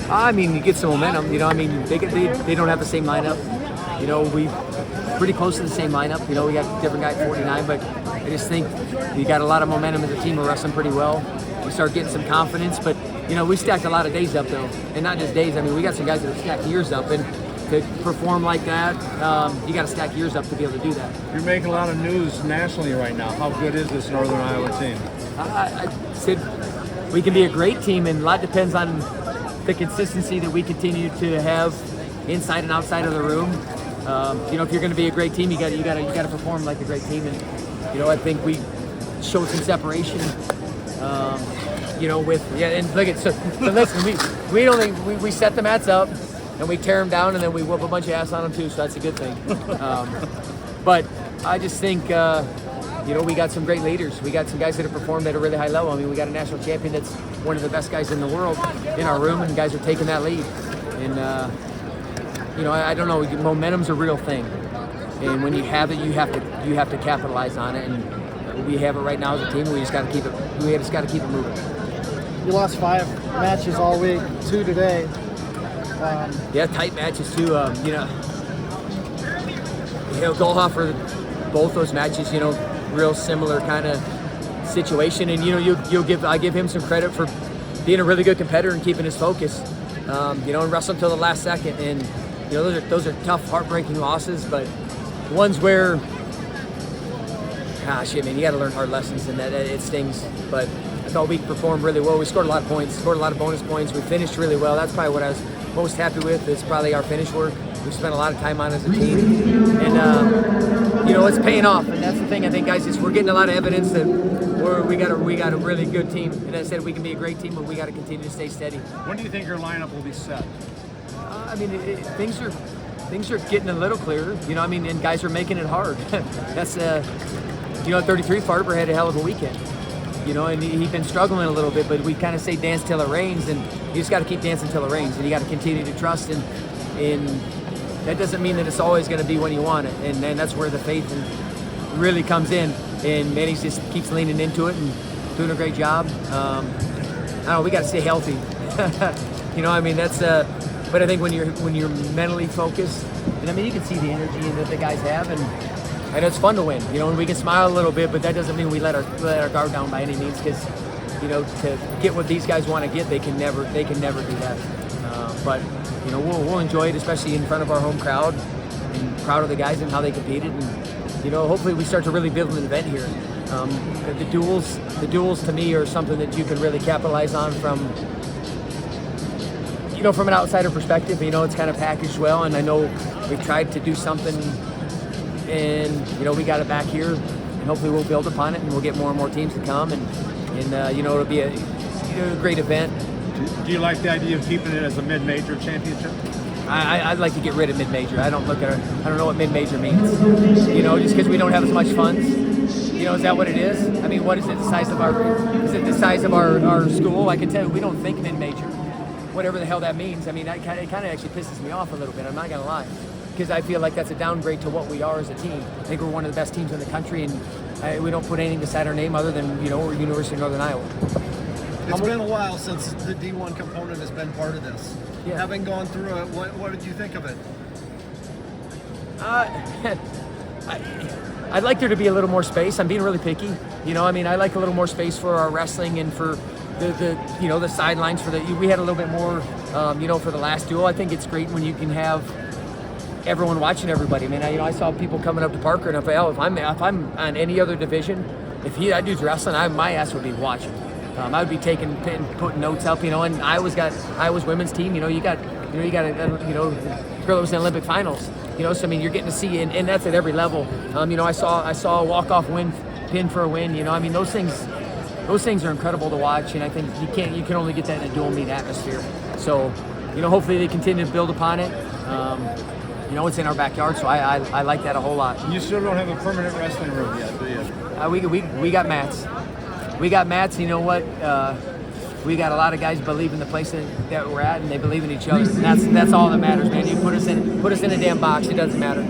I mean, you get some momentum. You know, I mean, they don't have the same lineup. You know, we pretty close to the same lineup. You know, we got a different guy at 49, but I just think you got a lot of momentum as a team. We're wrestling pretty well. We start getting some confidence, but you know, we stacked a lot of days up though, and not just days. I mean, we got some guys that have stacked years up, and to perform like that, you got to stack years up to be able to do that. You're making a lot of news nationally right now. How good is this Northern Iowa team? I said we can be a great team, and a lot depends on the consistency that we continue to have inside and outside of the room. You know, if you're going to be a great team, you got to perform like a great team, and you know, I think we showed some separation. You know, and look at so listen, we set the mats up and we tear them down, and then we whoop a bunch of ass on them too, so that's a good thing. But I just think you know, we got some great leaders. We got some guys that have performed at a really high level. I mean, we got a national champion that's one of the best guys in the world in our room, and guys are taking that lead. And you know, I don't know. Momentum's a real thing, and when you have it, you have to capitalize on it. And we have it right now as a team. We just got to keep it. We just got to keep it moving. You lost 5 matches all week, 2 today. Yeah, tight matches too. You know, Goldhofer, both those matches, you know, real similar kind of situation, and you know, I give him some credit for being a really good competitor and keeping his focus. You know, and wrestling until the last second, and you know, those are tough, heartbreaking losses, but ones where, gosh, I mean, you got to learn hard lessons, and that it stings. But I thought we performed really well. We scored a lot of points, scored a lot of bonus points. We finished really well. That's probably what I was most happy with. It's probably our finish work. We spent a lot of time on as a team, and you know, it's paying off. And that's the thing. I think, guys, is we're getting a lot of evidence that we got a really good team. And I said we can be a great team, but we got to continue to stay steady. When do you think your lineup will be set? I mean, things are getting a little clearer. You know, I mean, and guys are making it hard. That's you know, 33 Farber had a hell of a weekend. You know, and he's been struggling a little bit, but we kind of say dance till it rains, and you just got to keep dancing till it rains, and you got to continue to trust, and that doesn't mean that it's always going to be when you want it, and then that's where the faith really comes in, and Manny just keeps leaning into it and doing a great job. I don't know, we got to stay healthy. You know, I mean, that's but I think when you're mentally focused, and I mean, you can see the energy that the guys have, and it's fun to win, you know, and we can smile a little bit, but that doesn't mean we let our guard down by any means, because, you know, to get what these guys want to get, they can never do that. But, you know, we'll enjoy it, especially in front of our home crowd, and proud of the guys and how they competed, and, you know, hopefully we start to really build an event here. The duels to me are something that you can really capitalize on from, you know, from an outsider perspective. You know, it's kind of packaged well, and I know we've tried to do something, and you know, we got it back here, and hopefully we'll build upon it, and we'll get more and more teams to come, and you know, it'll be a great event. Do you like the idea of keeping it as a mid-major championship? I'd like to get rid of mid-major. I don't know what mid-major means. You know, just because we don't have as much funds. You know, is that what it is? I mean, what is it? The size of our school? I can tell you, we don't think mid-major. Whatever the hell that means. I mean, it kind of actually pisses me off a little bit. I'm not gonna lie, because I feel like that's a downgrade to what we are as a team. I think we're one of the best teams in the country, and we don't put anything beside our name other than, you know, we're University of Northern Iowa. It's been a while since the D1 component has been part of this. Yeah. Having gone through it, what did you think of it? I'd like there to be a little more space. I'm being really picky. You know, I mean, I like a little more space for our wrestling and for the you know, the sidelines for we had a little bit more, you know, for the last duel. I think it's great when you can have everyone watching everybody. I mean, I saw people coming up to Parker, and if I'm on any other division, if that dude's wrestling, my ass would be watching. I would be putting notes up, you know. And Iowa's women's team. You know, you got a girl that was in the Olympic finals. You know, so I mean, you're getting to see, and that's at every level. You know, I saw a walk-off win, pin for a win. You know, I mean, those things are incredible to watch, and I think you can only get that in a dual meet atmosphere. So, you know, hopefully they continue to build upon it. You know, it's in our backyard, so I like that a whole lot. You still don't have a permanent wrestling room yet, do you? We got mats. We got mats. You know what? We got a lot of guys believe in the place that we're at, and they believe in each other. And that's all that matters, man. You put us in a damn box. It doesn't matter.